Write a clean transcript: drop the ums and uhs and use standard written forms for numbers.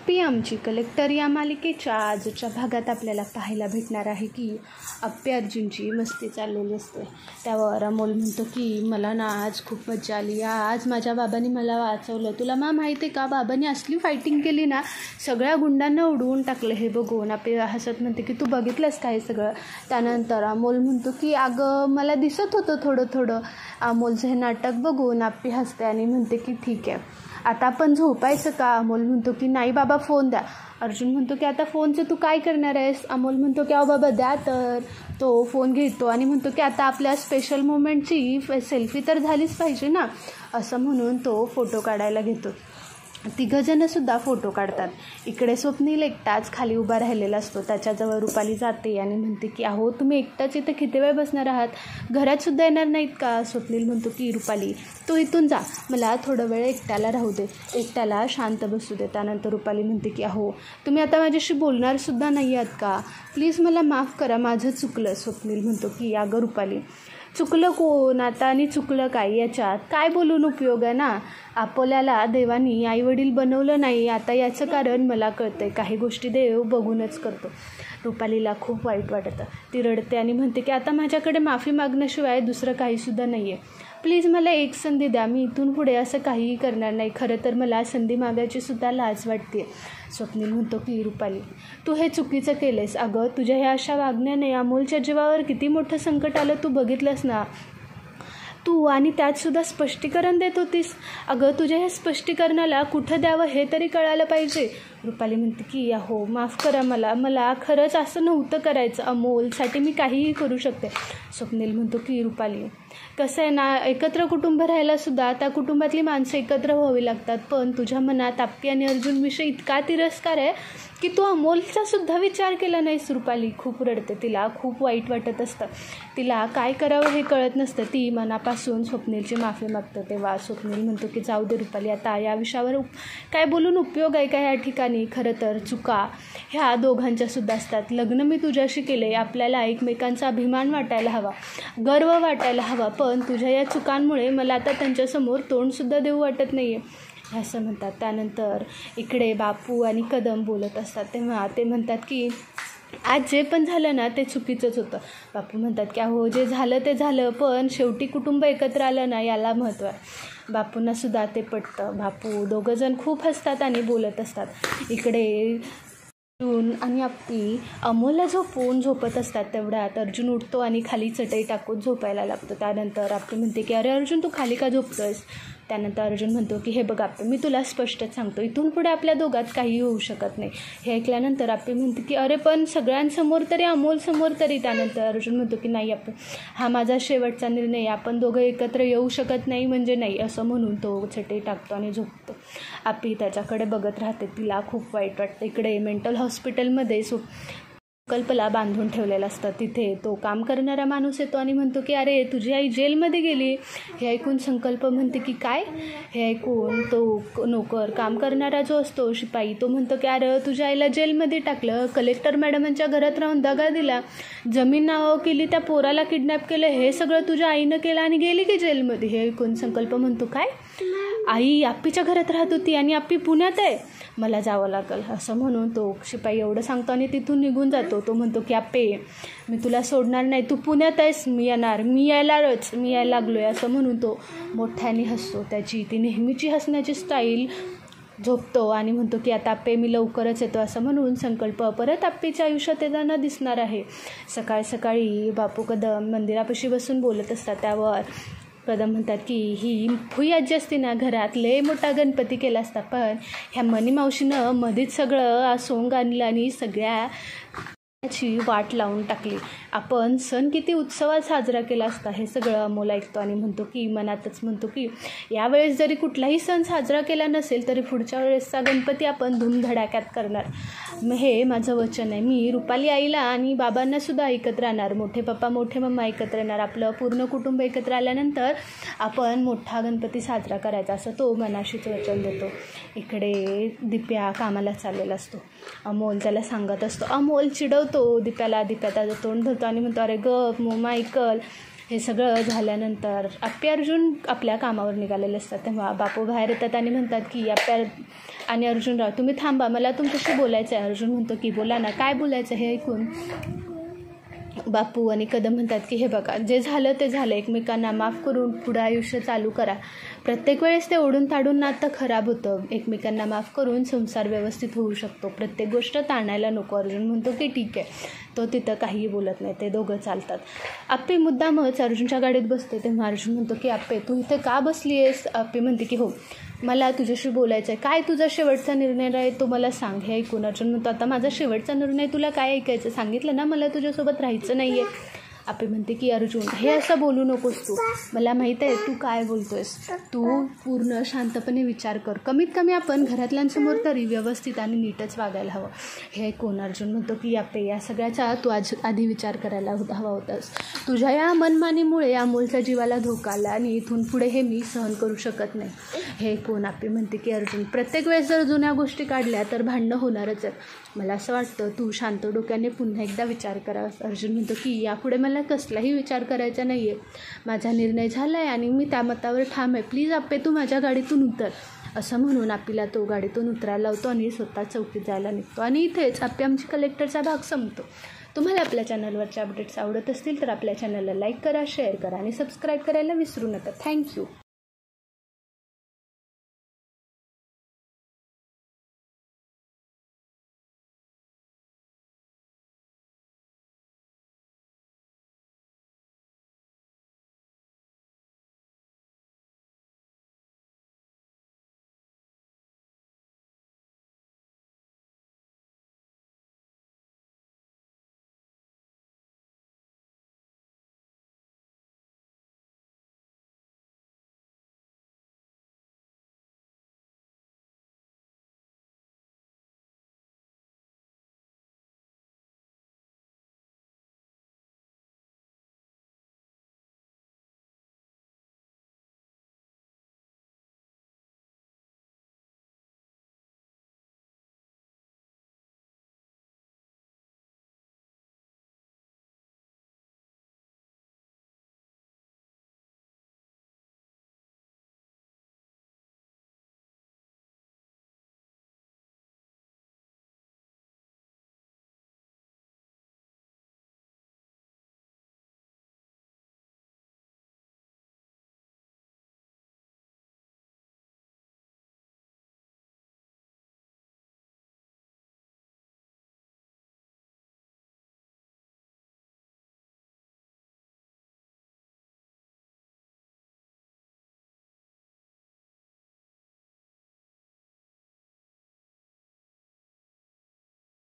अप्पी आमची कलेक्टर या मालिकेच्या आजच्या भागात आपल्याला पाहायला भेटणार आहे की अप्पी अर्जुनची मस्ती चाललेली असते. त्यावर अमोल म्हणतो की मला ना आज खूप मजा आली, आज माझ्या बाबांनी मला वाचवलं. तुला माहिती आहे का, बाबांनी असली फायटिंग केली ना, सगळ्या गुंडांना उडवून टाकलं. हे बघून अप्पी हसत म्हणते की तू बघितलंस का हे सगळं. त्यानंतर अमोल म्हणतो की अगं मला दिसत होतं थोडं थोडं. अमोलचं हे नाटक बघून अप्पी हसते आणि म्हणते की ठीक आहे, आता आपण झोपायचं का. अमोल म्हणतो की नाही बाबा फोन द्या. अर्जुन म्हणतो की आता फोनचं तू काय करणार आहेस. अमोल म्हणतो की अहो बाबा द्या तर. तो फोन घेतो आणि म्हणतो की आता आपल्या स्पेशल मोमेंटची सेल्फी तर झालीच पाहिजे ना, असं म्हणून तो फोटो काढायला घेतो. तिघंजणंसुद्धा फोटो काढतात. इकडे स्वप्नील एकटाच खाली उभा राहिलेला असतो. त्याच्याजवळ रुपाली जाते आणि म्हणते की अहो तुम्ही एकटाच इथं किती वेळ बसणार आहात, घरातसुद्धा येणार नाहीत का. स्वप्नील म्हणतो की रुपाली तू इथून जा, मला थोडं वेळ एकट्याला राहू दे, एकट्याला शांत बसू दे. त्यानंतर रुपाली म्हणते की अहो तुम्ही आता माझ्याशी बोलणारसुद्धा नाही आहात का, प्लीज मला माफ करा, माझं चुकलं. स्वप्नील म्हणतो की अगं रुपाली चुकलं कोण आता आणि चुकलं काय, याच्यात काय बोलून उपयोग आहे ना. आपल्याला देवानी आईवडील बनवलं नाही, आता याचं कारण मला कळतं आहे. काही गोष्टी देव बघूनच करतो. रुपालीला खूप वाईट वाटतं. ती रडते आणि म्हणते की आता माझ्याकडे माफी मागण्याशिवाय दुसरं काहीसुद्धा नाही आहे, प्लीज मला एक संधी द्या, मी इथून पुढे असं काहीही करणार नाही. खरं तर मला संधी मागायचीसुद्धा लाज वाटते. स्वप्नील म्हणतो की रुपाली तू हे चुकीचं केलेस. अगं तुझ्या ह्या अशा वागण्याने अमोलच्या जीवावर किती मोठं संकट आलं तू बघितलंस ना तू, आणि त्यातसुद्धा स्पष्टीकरण देत होतीस. अगं तुझ्या ह्या स्पष्टीकरणाला कुठं द्यावं हे तरी कळालं पाहिजे. रुपाली म्हणते की अहो माफ करा, मला खरंच असं नव्हतं करायचं, अमोलसाठी मी काहीही करू शकते. स्वप्नील म्हणतो की रुपाली कसं आहे ना, एकत्र कुटुंब राहायलासुद्धा त्या कुटुंबातली माणसं एकत्र व्हावी लागतात, पण तुझ्या मनात अप्पी आणि अर्जुनविषयी इतका तिरस्कार आहे की तू अमोलचासुद्धा विचार केला नाहीस. रुपाली खूप रडते, तिला खूप वाईट वाटत असतं, तिला काय करावं हे कळत नसतं. ती मनापासून स्वप्नीलची माफी मागतं. तेव्हा स्वप्नील म्हणतो की जाऊ दे रुपाली, आता या विषयावर काय बोलून उपयोग आहे का या ठिकाणी. खरं तर चुका ह्या दोघांच्यासुद्धा असतात. लग्न मी तुझ्याशी केले, आपल्याला एकमेकांचा अभिमान वाटायला हवा, गर्व वाटायला हवा, पण तुझ्या या चुकांमुळे मला आता त्यांच्यासमोर तोंडसुद्धा देऊ वाटत नाही आहे, हे असं म्हणतात. त्यानंतर इकडे बापू आणि कदम बोलत असतात. तेव्हा ते म्हणतात की आज जे पण झालं ना ते चुकीचंच होतं. बापू म्हणतात की अहो जे झालं ते झालं, पण शेवटी कुटुंब एकत्र आलं ना याला महत्त्व आहे. बापूंनासुद्धा ते पटतं. बापू दोघंजण खूप हसतात आणि बोलत असतात. इकडे अर्जुन आणि अप्पी अमोलला झोपत असतात. तेवढ्यात अर्जुन उठतो आणि खाली चटई टाकून झोपायला लागतो. त्यानंतर अप्पी म्हणते की अरे अर्जुन तू खाली का झोपतोयस. त्यानंतर अर्जुन म्हणतो की हे बघ अप्पी, मी तुला स्पष्टच सांगतो, इथून पुढे आपल्या दोघात काहीही होऊ शकत नाही. हे ऐकल्यानंतर अप्पी म्हणते की अरे पण सगळ्यांसमोर तरी, अमोलसमोर तरी. त्यानंतर अर्जुन म्हणतो की नाही अप्पी, हा माझा शेवटचा निर्णय, आपण दोघं एकत्र येऊ शकत नाही म्हणजे नाही, असं म्हणून तो चटई टाकतो आणि झोपतो. अप्पी त्याच्याकडे बघत राहते, तिला खूप वाईट वाटतं. इकडे मेंटल हॉस्पिटलमध्ये संकल्पला बांधून ठेवलेलं असतं. तिथे तो काम करणारा माणूस येतो आणि म्हणतो की अरे तुझी आई जेलमध्ये गेली. हे ऐकून संकल्प म्हणते की काय. हे ऐकून तो नोकर, काम करणारा जो असतो शिपाई, तो म्हणतो की अरे तुझ्या आईला जेलमध्ये टाकलं, कलेक्टर मॅडमांच्या घरात राहून दगा दिला, जमीन नावावर केली, त्या पोराला किडनॅप केलं, हे सगळं तुझ्या आईनं केलं आणि गेली की जेलमध्ये. हे ऐकून संकल्प म्हणतो काय, आई अप्पीच्या घरात राहत होती आणि अप्पी पुण्यात आहे, मला जावं लागेल, असं म्हणून तो शिपाई एवढं सांगतो आणि तिथून निघून जातो. तो म्हणतो की अप्पे मी तुला सोडणार नाही, तू पुण्यात आहेस, मी येणार, मी यायला लागलो आहे, असं म्हणून तो मोठ्याने हसतो. त्याची ती नेहमीची हसण्याची स्टाईल झोपतो आणि म्हणतो की आता अप्पे मी लवकरच येतो, असं म्हणून संकल्प परत अप्पीच्या आयुष्यात येताना दिसणार आहे. सकाळी बापू कदम मंदिरापाशी बसून बोलत असतात. त्यावर कदम म्हणतात की ही फुई आजी असते ना, घरात लय मोठा गणपती केला असता, पण ह्या मनी मावशीनं मध्येच सगळं सोंग आणलं आणि सगळ्याची वाट लावून टाकली. आपण सण किती उत्सवात साजरा केला असता. हे सगळं अमोल ऐकतो आणि म्हणतो की मनातच म्हणतो की यावेळेस जरी कुठलाही सण साजरा केला नसेल तरी पुढच्या वेळेसचा गणपती आपण धूमधडाक्यात करणार. हे माझं वचन आहे. मी रुपाली आईला आणि बाबांनासुद्धा एकत्र आणणार, मोठे पप्पा मोठे मम्मा एकत्र येणार, आपलं पूर्ण कुटुंब एकत्र आल्यानंतर आपण मोठा गणपती साजरा करायचा, असं तो मनाशीच वचन देतो. इकडे दिप्या कामाला चाललेला असतो. अमोल त्याला सांगत असतो. अमोल चिडवतो दिप्याला. दिप्या त्याचं तोंड धरतो आणि म्हणतो अरे गप मोमा ऐकल, हे सगळं झाल्यानंतर आप्पे अर्जुन आपल्या कामावर निघालेले असतात. तेव्हा बापू बाहेर येतात आणि म्हणतात की आप्पे आणि अर्जुनराव तुम्ही थांबा, मला तुमच्याशी बोलायचं आहे. अर्जुन म्हणतो की बोला ना, काय बोलायचं. हे ऐकून बापू आणि कदम म्हणतात की हे बघा, जे झालं ते झालं, एकमेकांना माफ करून पुढं आयुष्य चालू करा. प्रत्येक वेळेस ते ओढून ताडून नातं खराब होतं. एकमेकांना माफ करून संसार व्यवस्थित होऊ शकतो. प्रत्येक गोष्ट ताणायला नको. अर्जुन म्हणतो की ठीक आहे. तो तिथं काहीही बोलत नाही. ते दोघं चालतात. आप्पे मुद्दामच अर्जुनच्या गाडीत बसते. तेव्हा अर्जुन म्हणतो की आप्पे तू इथे का बसली आहेस. आप्पे म्हणते की हो, मला तुझ्याशी बोलायचं आहे. काय तुझा शेवटचा निर्णय आहे तो मला सांग. हे ऐकून अर्जुन म्हणतो आता माझा शेवटचा निर्णय तुला काय ऐकायचं, सांगितलं ना मला तुझ्यासोबत राहायचं नाही आहे. आप्पे म्हणते की अर्जुन हे असं बोलू नकोस तू, मला माहीत आहे तू काय बोलतोयस. तू पूर्ण शांतपणे विचार कर. कमीत कमी आपण घरातल्यांसमोर तरी व्यवस्थित आणि नीटच वागायला हवं. हे ऐकून अर्जुन म्हणतो की आप्पे या सगळ्याचा तू आधी विचार करायला हवा होतास. तुझ्या या मनमानीमुळे अमोलच्या जीवाला धोका आला आणि इथून पुढे हे मी सहन करू शकत नाही. हे ऐकून आप्पे म्हणते की अर्जुन प्रत्येक वेळेस जर जुन्या गोष्टी काढल्या तर भांडणं होणारच आहेत. मला असं वाटतं तू शांत डोक्याने पुन्हा एकदा विचार करावास. अर्जुन म्हणतो की यापुढे मला कसलाही विचार करायचा नाही आहे. माझा निर्णय झाला आहे आणि मी त्या मतावर ठाम आहे. प्लीज आप्पे तू माझ्या गाडीतून उतर. असं म्हणून आप्पीला तो गाडीतून उतरायला लावतो आणि स्वतः चौकीत जायला निघतो. आणि इथेच आप्पे आमची कलेक्टरचा भाग संपतो. तुम्हाला आपल्या चॅनलवरचे अपडेट्स आवडत असतील तर आपल्या चॅनलला लाईक करा, शेअर करा आणि सबस्क्राईब करायला विसरू नका. थँक्यू.